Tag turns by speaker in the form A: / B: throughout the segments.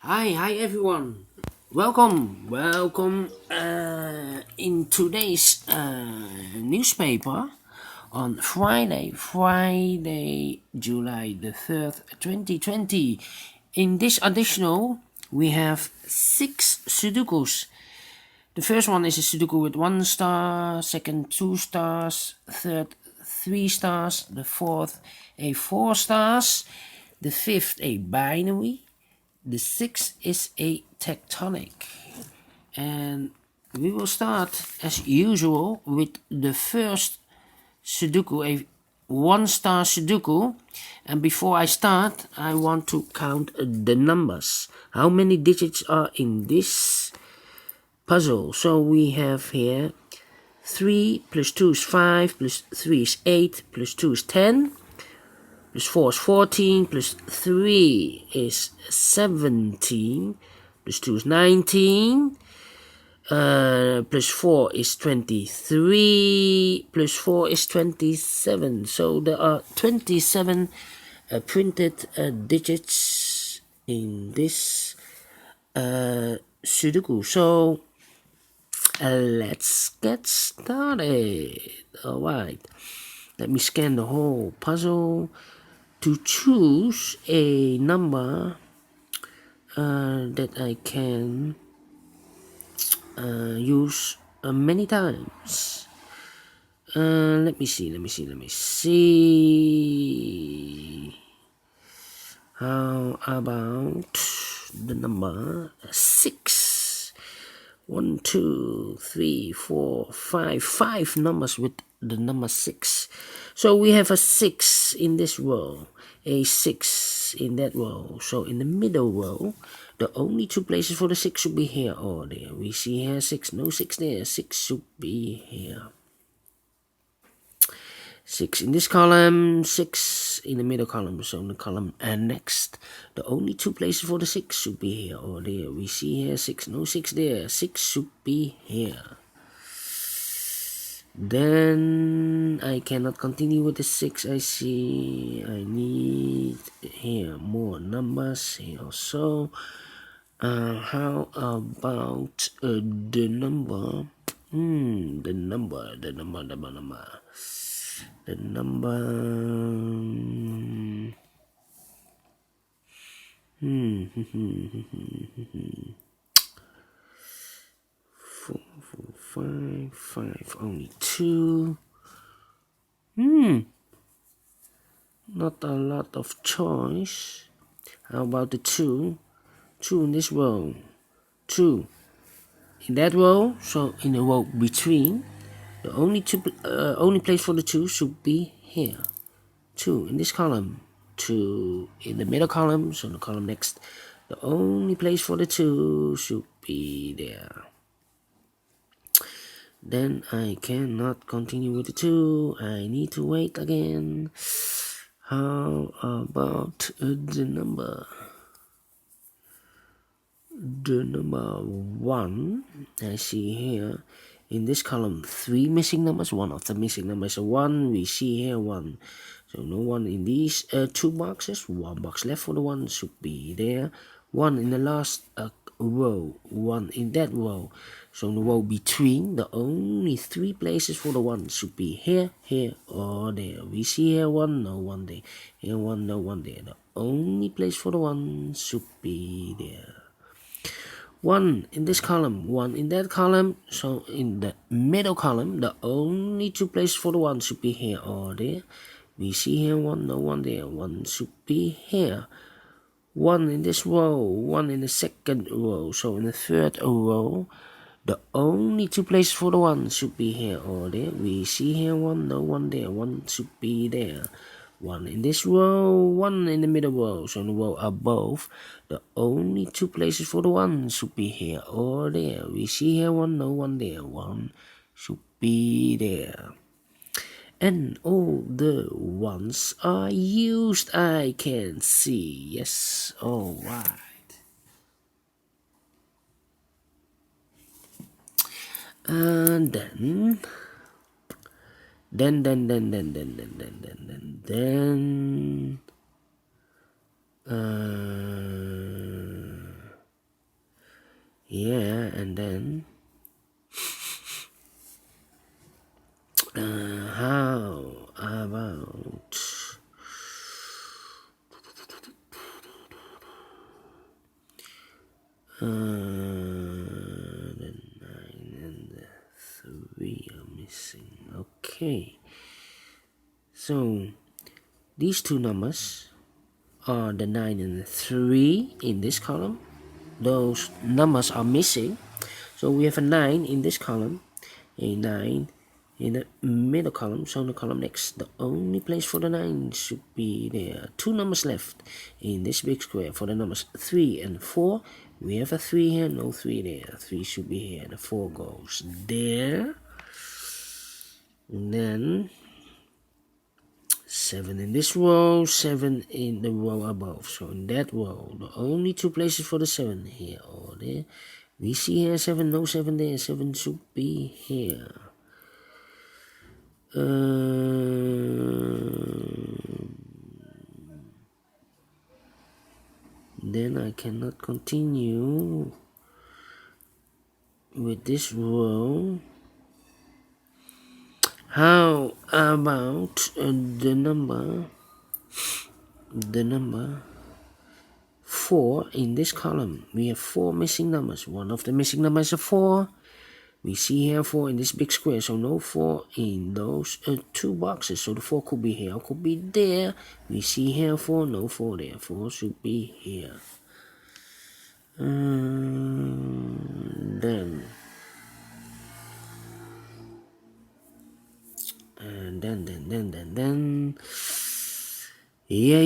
A: Hi everyone. Welcome. In today's newspaper on Friday, July the 3rd, 2020. In this additional, we have 6 Sudokus. The first one is a Sudoku with 1 star, second 2 stars, third 3 stars, the fourth a 4 stars, the fifth a binary, the sixth is a tectonic. And we will start as usual with the first Sudoku, a 1 star Sudoku. And before I start, I want to count the numbers. How many digits are in this puzzle? So we have here 3 plus 2 is 5, plus 3 is 8, plus 2 is 10, plus 4 is 14, plus 3 is 17, plus 2 is 19, plus 4 is 23, plus 4 is 27. So there are 27 printed digits in this Sudoku. So let's get started. Alright, let me scan the whole puzzle to choose a number that I can use many times. Let me see. How about the number 6? 1, 2, 3, 4, 5. 5 numbers with the number 6. So we have a 6 in this row, a 6 in that row. So in the middle row, the only 2 places for the 6 should be here or there. We see here 6, no 6 there. 6 should be here. 6 in this column, 6 in the middle column. So in the column next, the only 2 places for the 6 should be here or there. We see here 6, no 6 there. 6 should be here. Then I cannot continue with the 6. I see I need here more numbers here also. How about the number? The number. The number 4, 4, 5, 5, only 2. Not a lot of choice. How about the 2? 2 in this row. 2 in that row. So in the row between, the only place for the 2 should be here. 2 in this column. 2 in the middle column. So the column next, the only place for the 2 should be there. Then I cannot continue with the 2. I need to wait again. How about the number? The number 1. I see here in this column 3 missing numbers. One of the missing numbers is 1. We see here 1. So no 1 in these 2 boxes. 1 box left for the 1 should be there. 1 in the last row. 1 in that row. So in the row between, the only 3 places for the 1 should be here, here, or there. We see here 1, no 1 there. Here 1, no 1 there. The only place for the 1 should be there. 1 in this column, 1 in that column. So in the middle column, the only 2 places for the 1 should be here or there. We see here 1, no 1 there. 1 should be here. 1 in this row, 1 in the second row. So in the third row, the only 2 places for the 1 should be here or there. We see here 1, no 1 there. 1 should be there. 1 in this row, 1 in the middle row. So in the row above, the only 2 places for the 1 should be here or there. We see here 1, no 1 there. 1 should be there. And all the 1s are used, I can see. Yes, alright. And then Yeah, and then how about the 9 and the 3 are missing. Okay, so these two numbers are the 9 and the 3 in this column. Those numbers are missing, so we have a 9 in this column, a 9 in the middle column. So in the column next, the only place for the 9 should be there. Two numbers left in this big square. For the numbers 3 and 4, we have a 3 here, no 3 there. 3 should be here, the 4 goes there. And then 7 in this row, 7 in the row above. So in that row, the only two places for the 7 here or there. We see here 7, no 7 there. 7 should be here. Then I cannot continue with this row. How about the number 4 in this column? We have 4 missing numbers. One of the missing numbers is a 4. We see here 4 in this big square, so no 4 in those two boxes. So the 4 could be here, could be there. We see here 4, no 4 there. 4 should be here. Then yeah.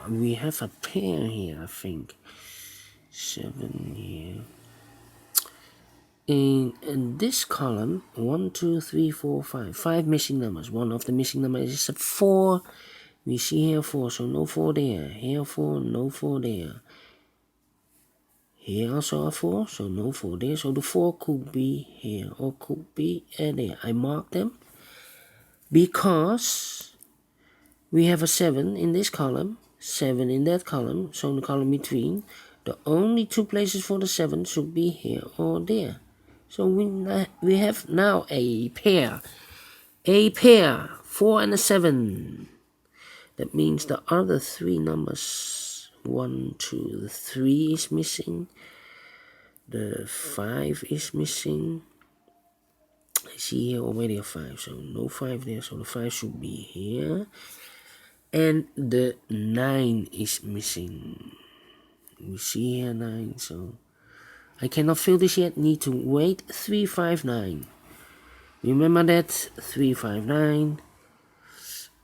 A: We have a pair here, I think. 7 here. In this column, 1, 2, 3, 4, 5. 5 missing numbers. One of the missing numbers is a 4. We see here 4, so no 4 there. Here 4, no 4 there. Here also a 4, so no 4 there. So the 4 could be here or could be there. I mark them because we have a 7 in this column, 7 in that column, so in the column between, the only two places for the 7 should be here or there. So we have now a pair, 4 and a 7. That means the other 3 numbers, 1, 2, the 3 is missing, the 5 is missing. I see here already a 5, so no 5 there, so the 5 should be here. And the 9 is missing. We see here 9, so I cannot fill this yet, need to wait. 3, 5, 9. Remember that? 3, 5, 9.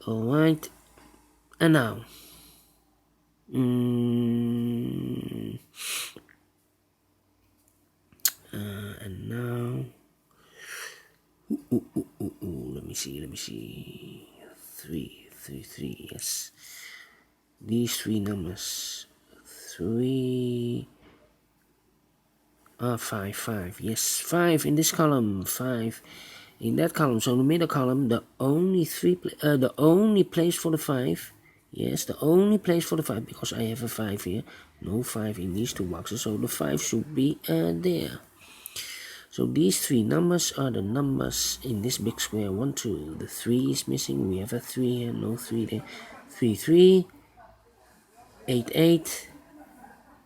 A: Alright. And now. And now. Let me see. 3, yes. These 3 numbers. 3. 5, yes. 5 in this column. 5 in that column. So in the middle column, the only place for the 5. Yes, the only place for the 5, because I have a 5 here. No 5 in these two boxes, so the 5 should be there. So these 3 numbers are the numbers in this big square. 1, 2. The 3 is missing. We have a 3 here, no 3 there. 3, 3. 8, 8.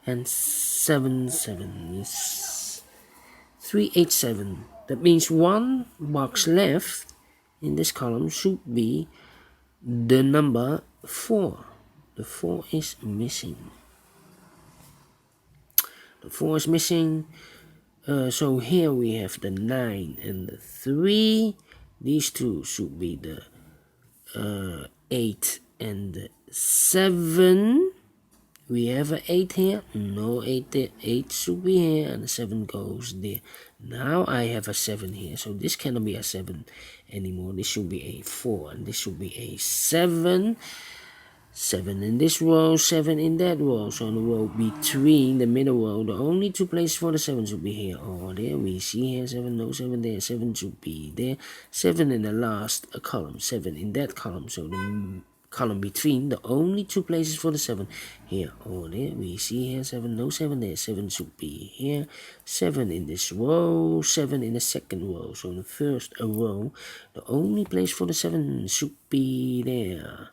A: And 7, 7. Yes. 3, 8, 7. That means one box left in this column should be the number 4. The 4 is missing. The 4 is missing. So here we have the 9 and the 3. These two should be the 8 and the 7. We have an 8 here. No 8 there. 8 should be here and the 7 goes there. Now I have a 7 here. So this cannot be a 7 anymore. This should be a 4 and this should be a 7. 7 in this row, 7 in that row. So in the row between the middle row, the only two places for the 7 should be here or there. We see here 7, no 7 there. 7 should be there. 7 in the last column, 7 in that column. So the column between, the only 2 places for the 7 here or there. We see here 7, no 7 there. 7 should be here. 7 in this row, 7 in the second row. So in the first row, the only place for the 7 should be there.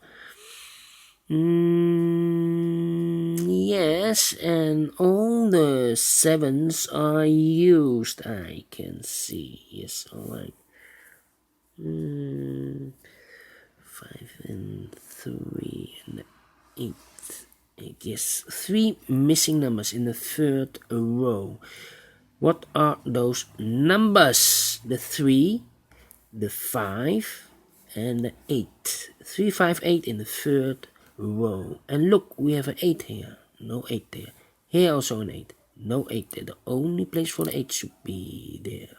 A: Yes, and all the 7s are used, I can see. Yes, alright. 5 and 3 and 8. Yes, 3 missing numbers in the third row. What are those numbers? The 3, the 5, and the 8. 3, 5, 8 in the third row. And look, we have an 8 here. No 8 there. Here also an 8. No 8 there. The only place for the 8 should be there.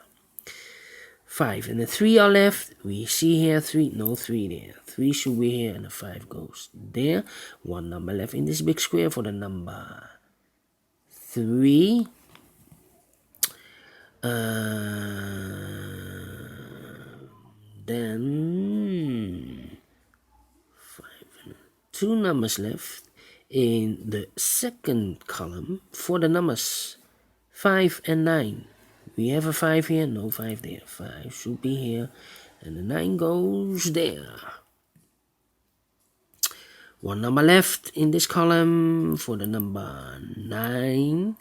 A: 5 and the 3 are left. We see here 3. No 3 there. 3 should be here and the 5 goes there. 1 number left in this big square for the number 3. Then 5 and 2 numbers left in the second column for the numbers 5 and 9. We have a 5 here, no 5 there. 5 should be here, and the 9 goes there. 1 number left in this column for the number 9.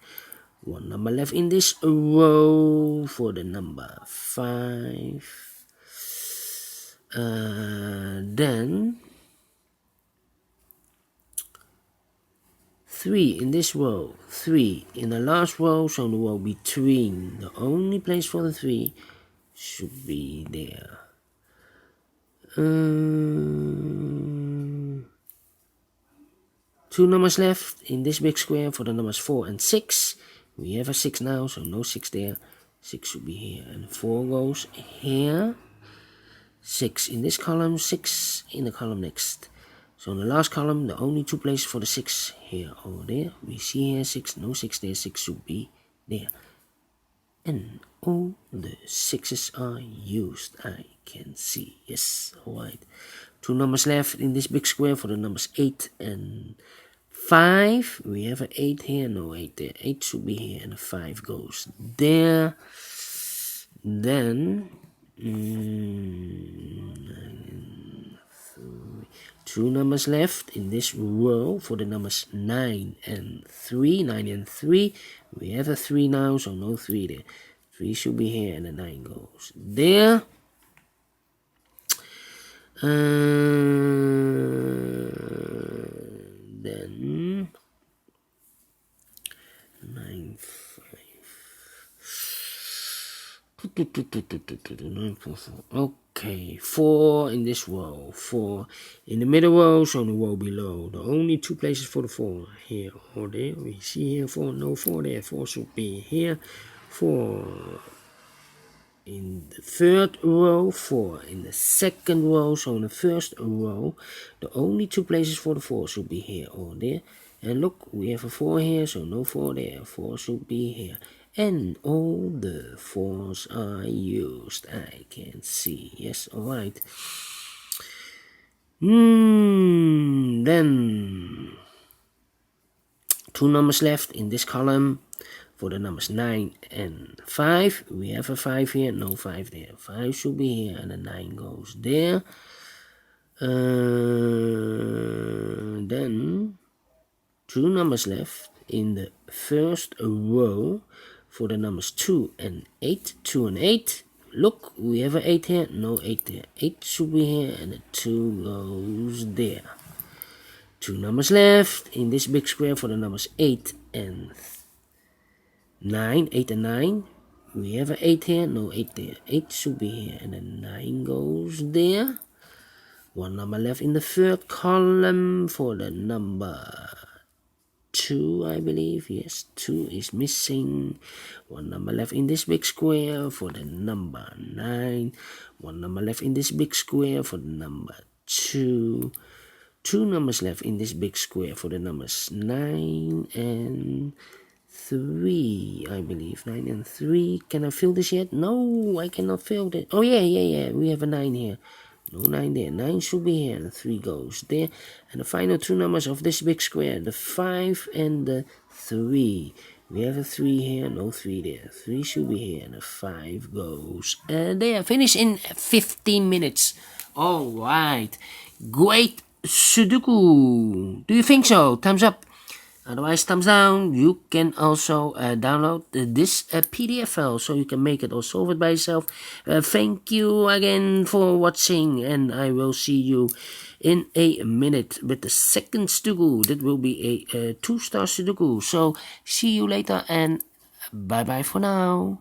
A: 1 number left in this row for the number 5. Then 3 in this row, 3 in the last row, so the row between, the only place for the 3 should be there. 2 numbers left in this big square for the numbers 4 and 6. We have a 6 now, so no 6 there. 6 should be here, and 4 goes here. 6 in this column, 6 in the column next. So in the last column, the only 2 places for the 6 here or there. We see here 6, no 6 there, 6 should be there. And all the 6s are used, I can see. Yes, alright. 2 numbers left in this big square for the numbers 8 and 5. We have an 8 here, no 8 there. 8 should be here and the 5 goes there. Then 2 numbers left in this row for the numbers 9 and 3. 9 and 3. We have a 3 now, so no 3 there. 3 should be here and the 9 goes there. Then 9, 5. Okay, 4 in this row, 4 in the middle row, so the row below. The only 2 places for the 4 here or there. We see here 4, no 4 there. 4 should be here. 4 in the third row, 4 in the second row, so in the first row, the only 2 places for the 4 should be here or there. And look, we have a 4 here, so no 4 there. 4 should be here. And all the 4s are used, I can see. Yes, alright. Then 2 numbers left in this column for the numbers 9 and 5. We have a 5 here, no 5 there. 5 should be here and the 9 goes there. Then 2 numbers left in the first row for the numbers 2 and 8. 2 and 8. Look, we have an 8 here, no 8 there. 8 should be here and the 2 goes there. 2 numbers left in this big square for the numbers 8 and 9. 8 and 9. We have an 8 here, no 8 there. 8 should be here and the 9 goes there. 1 number left in the third column for the number 2, I believe. Yes, 2 is missing. 1 number left in this big square for the number 9. 1 number left in this big square for the number 2. 2 numbers left in this big square for the numbers 9 and 3, I believe. 9 and 3. Can I fill this yet? No, I cannot fill it. Oh, yeah. We have a 9 here. No 9 there. 9 should be here. The 3 goes there. And the final two numbers of this big square, the 5 and the 3. We have a 3 here, no 3 there. 3 should be here, and a 5 goes there. Finish in 15 minutes. Alright. Great Sudoku. Do you think so? Thumbs up. Otherwise, thumbs down. You can also download this PDF file so you can make it or solve it by yourself. Thank you again for watching, and I will see you in a minute with the second Sudoku. That will be a 2-star Sudoku. So, see you later, and bye-bye for now.